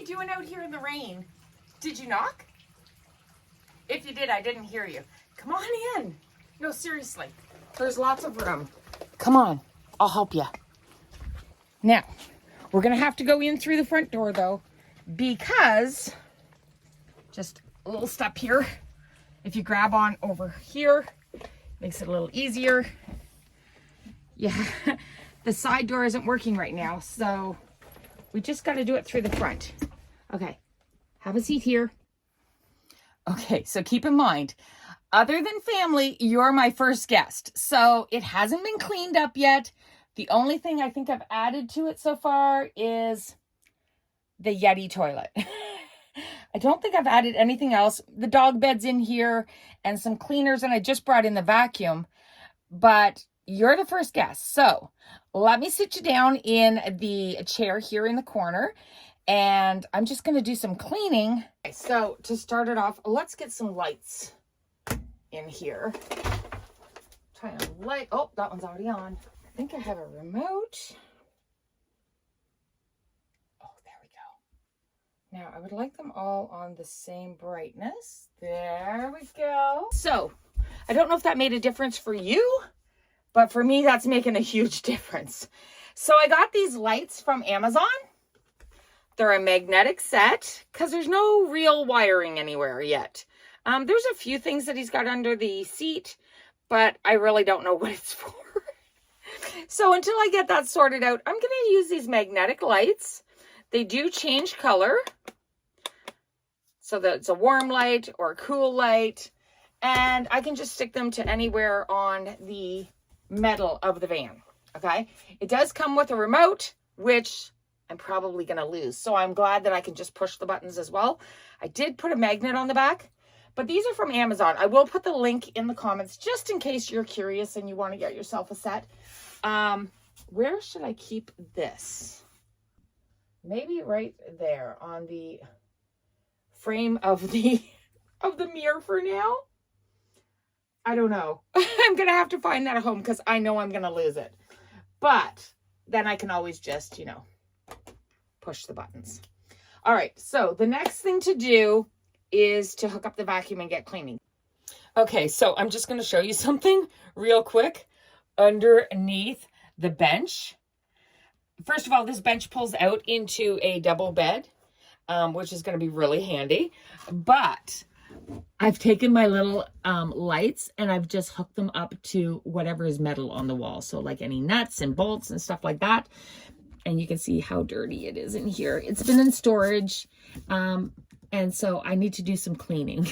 doing out here in the rain? Did you knock? If you did, I didn't hear you. Come on in. No, seriously. There's lots of room. Come on. I'll help you. Now, we're going to have to go in through the front door, though, because just a little step here. If you grab on over here, makes it a little easier. Yeah, the side door isn't working right now, so we just got to do it through the front. Okay, have a seat here. Okay, so keep in mind, other than family, you're my first guest. So it hasn't been cleaned up yet. The only thing I think I've added to it so far is the Yeti toilet. I don't think I've added anything else. The dog bed's in here and some cleaners, and I just brought in the vacuum. But you're the first guest. So let me sit you down in the chair here in the corner, and I'm just going to do some cleaning. Okay, so to start it off, let's get some lights in here. Try to light. Oh, that one's already on. I think I have a remote. Oh, there we go. Now I would like them all on the same brightness. There we go. So I don't know if that made a difference for you, but for me, that's making a huge difference. So I got these lights from Amazon. They're a magnetic set because there's no real wiring anywhere yet. There's a few things that he's got under the seat, but I really don't know what it's for. So until I get that sorted out, I'm going to use these magnetic lights. They do change color, so that it's a warm light or a cool light, and I can just stick them to anywhere on the metal of the van. Okay, it does come with a remote, which I'm probably going to lose, so I'm glad that I can just push the buttons as well. I did put a magnet on the back, but these are from Amazon. I will put the link in the comments just in case you're curious and you want to get yourself a set. Where should I keep this? Maybe right there on the frame of the mirror for now. I don't know. I'm going to have to find that at home because I know I'm going to lose it. But then I can always just, push the buttons. All right. So the next thing to do is to hook up the vacuum and get cleaning. Okay. So I'm just going to show you something real quick underneath the bench. First of all, this bench pulls out into a double bed, which is going to be really handy. But I've taken my little lights and I've just hooked them up to whatever is metal on the wall. So like any nuts and bolts and stuff like that. And you can see how dirty it is in here. It's been in storage. And so I need to do some cleaning.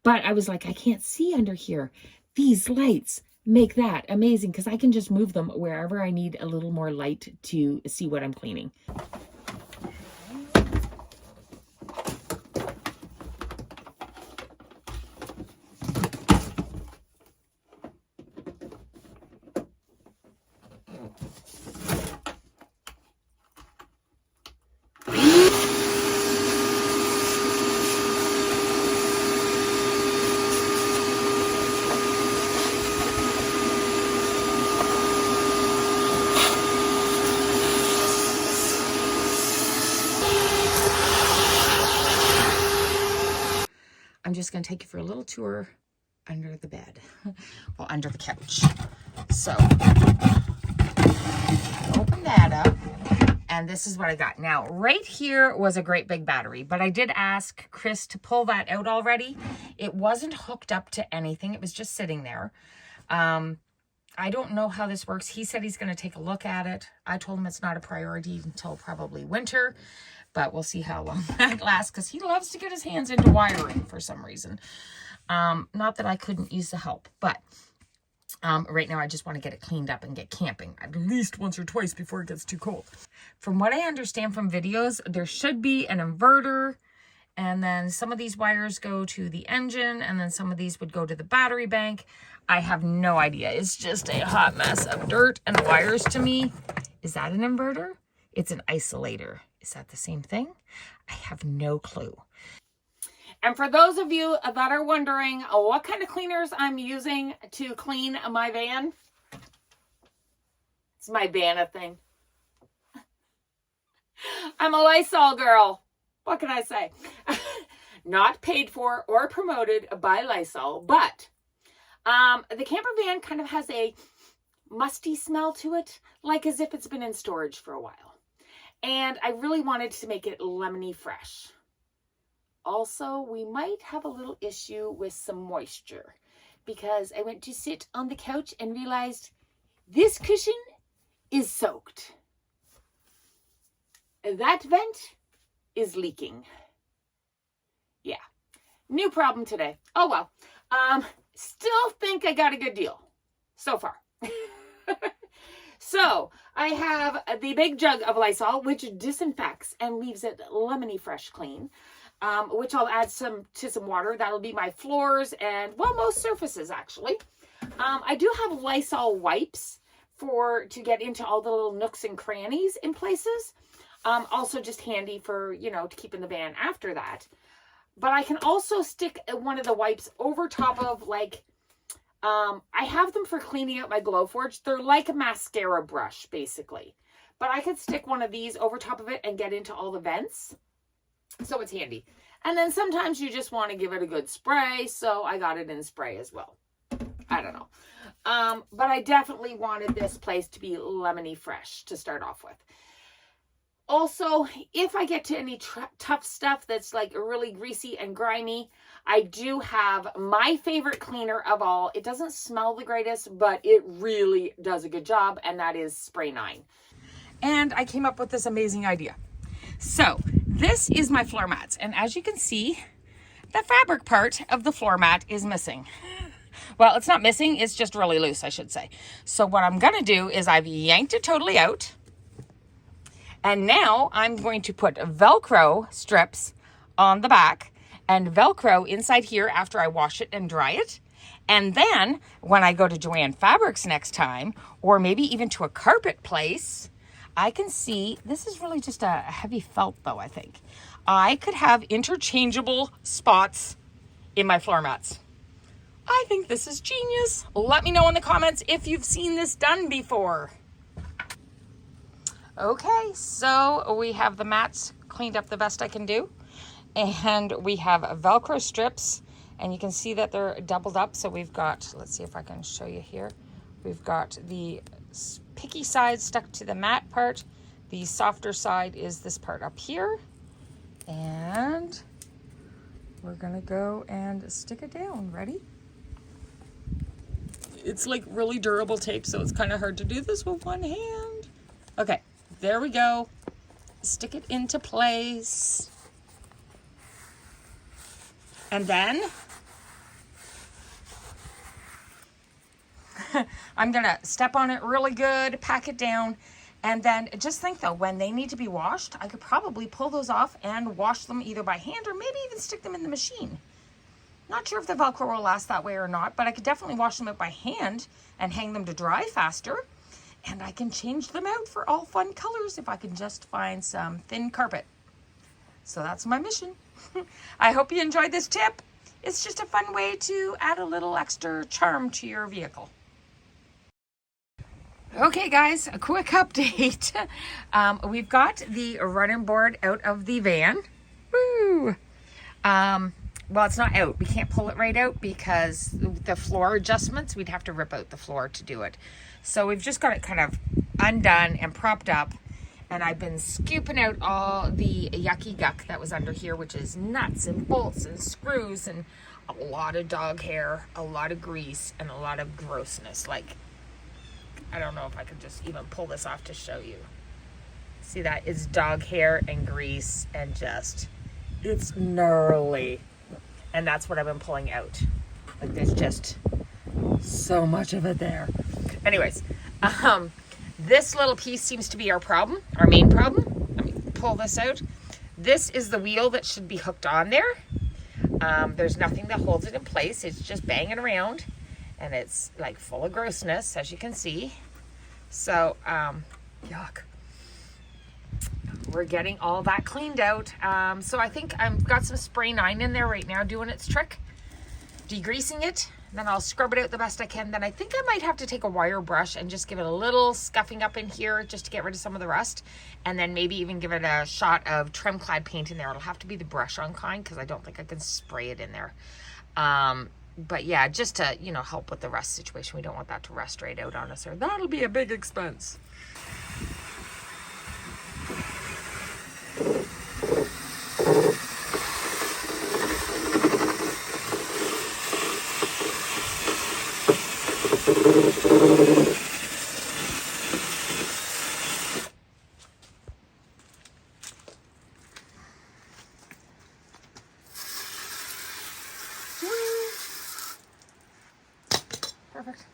But I was like, I can't see under here. These lights make that amazing because I can just move them wherever I need a little more light to see what I'm cleaning. I'm just going to take you for a little tour under the bed, well, under the couch. So open that up, and this is what I got. Now, right here was a great big battery, but I did ask Chris to pull that out already. It wasn't hooked up to anything. It was just sitting there. I don't know how this works. He said he's going to take a look at it. I told him it's not a priority until probably winter. But we'll see how long that lasts because he loves to get his hands into wiring for some reason. Not that I couldn't use the help, but right now I just want to get it cleaned up and get camping at least once or twice before it gets too cold. From what I understand from videos, there should be an inverter, and then some of these wires go to the engine, and then some of these would go to the battery bank. I have no idea. It's just a hot mess of dirt and wires to me. Is that an inverter? It's an isolator. Is that the same thing? I have no clue. And for those of you that are wondering what kind of cleaners I'm using to clean my van, it's my Vanna thing. I'm a Lysol girl. What can I say? Not paid for or promoted by Lysol, but the camper van kind of has a musty smell to it, like as if it's been in storage for a while. And I really wanted to make it lemony fresh. Also, we might have a little issue with some moisture because I went to sit on the couch and realized this cushion is soaked. That vent is leaking. Yeah, new problem today. Oh well. Still think I got a good deal so far. So I have the big jug of Lysol, which disinfects and leaves it lemony fresh clean, which I'll add to some water. That'll be my floors and, well, most surfaces actually. I do have Lysol wipes to get into all the little nooks and crannies in places. Also just handy for, you know, to keep in the van after that. But I can also stick one of the wipes over top of, like, I have them for cleaning out my Glowforge. They're like a mascara brush, basically. But I could stick one of these over top of it and get into all the vents. So it's handy. And then sometimes you just want to give it a good spray. So I got it in spray as well. I don't know. But I definitely wanted this place to be lemony fresh to start off with. Also, if I get to any tough stuff that's like really greasy and grimy, I do have my favorite cleaner of all. It doesn't smell the greatest, but it really does a good job, and that is Spray 9. And I came up with this amazing idea. So this is my floor mats, and as you can see, the fabric part of the floor mat is missing. Well, it's not missing, it's just really loose, I should say. So what I'm gonna do is I've yanked it totally out. And now I'm going to put Velcro strips on the back and Velcro inside here after I wash it and dry it. And then when I go to Joann Fabrics next time, or maybe even to a carpet place, I can see, this is really just a heavy felt though, I think. I could have interchangeable spots in my floor mats. I think this is genius. Let me know in the comments if you've seen this done before. Okay, so we have the mats cleaned up the best I can do. And we have Velcro strips, and you can see that they're doubled up. So we've got, let's see if I can show you here. We've got the picky side stuck to the matte part. The softer side is this part up here. And we're gonna go and stick it down. Ready? It's like really durable tape, so it's kind of hard to do this with one hand. Okay. There we go. Stick it into place. And then I'm gonna step on it really good, pack it down, and then just think though, when they need to be washed, I could probably pull those off and wash them either by hand or maybe even stick them in the machine. Not sure if the Velcro will last that way or not, but I could definitely wash them out by hand and hang them to dry faster. And I can change them out for all fun colors if I can just find some thin carpet. So that's my mission. I hope you enjoyed this tip. It's just a fun way to add a little extra charm to your vehicle. Okay guys, a quick update. We've got the running board out of the van. Woo! Well, it's not out. We can't pull it right out because the floor adjustments, we'd have to rip out the floor to do it. So we've just got it kind of undone and propped up. And I've been scooping out all the yucky guck that was under here, which is nuts and bolts and screws and a lot of dog hair, a lot of grease, and a lot of grossness. Like, I don't know if I could just even pull this off to show you. See that? It's dog hair and grease and just, it's gnarly. And that's what I've been pulling out. Like, there's just so much of it there. Anyways, this little piece seems to be our problem, our main problem. Let me pull this out. This is the wheel that should be hooked on there. There's nothing that holds it in place. It's just banging around, and it's like full of grossness, as you can see. So, yuck. We're getting all that cleaned out. So I think I've got some Spray 9 in there right now doing its trick. degreasing it. Then I'll scrub it out the best I can. Then I think I might have to take a wire brush and just give it a little scuffing up in here just to get rid of some of the rust. And then maybe even give it a shot of Trim Clad paint in there. It'll have to be the brush on kind because I don't think I can spray it in there. But yeah, just to, you know, help with the rust situation. We don't want that to rust right out on us, or that'll be a big expense. Perfect.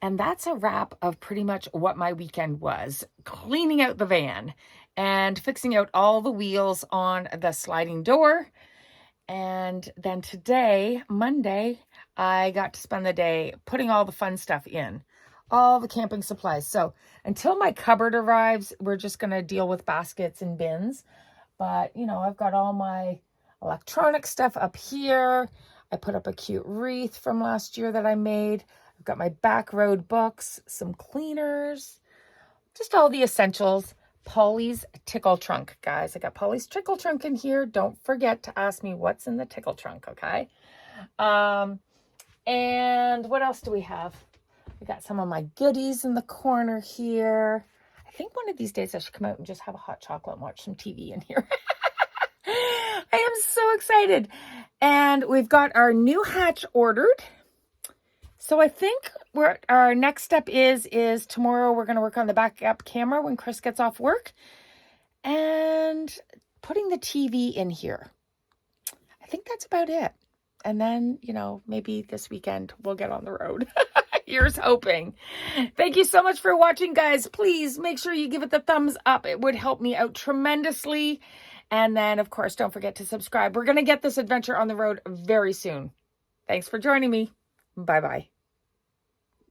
And that's a wrap of pretty much what my weekend was. Cleaning out the van and fixing out all the wheels on the sliding door. And then today, Monday, I got to spend the day putting all the fun stuff in. All the camping supplies. So until my cupboard arrives, we're just going to deal with baskets and bins. But, you know, I've got all my electronic stuff up here. I put up a cute wreath from last year that I made. I've got my back road books, some cleaners, just all the essentials. Polly's tickle trunk, guys. I got Polly's tickle trunk in here. Don't forget to ask me what's in the tickle trunk, okay? And what else do we have? We got some of my goodies in the corner here. I think one of these days I should come out and just have a hot chocolate and watch some TV in here. I am so excited. And we've got our new hatch ordered. So I think our next step is tomorrow we're going to work on the backup camera when Chris gets off work. And putting the TV in here. I think that's about it. And then, you know, maybe this weekend we'll get on the road. Here's hoping. Thank you so much for watching, guys. Please make sure you give it the thumbs up. It would help me out tremendously. And then, of course, don't forget to subscribe. We're going to get this adventure on the road very soon. Thanks for joining me. Bye-bye.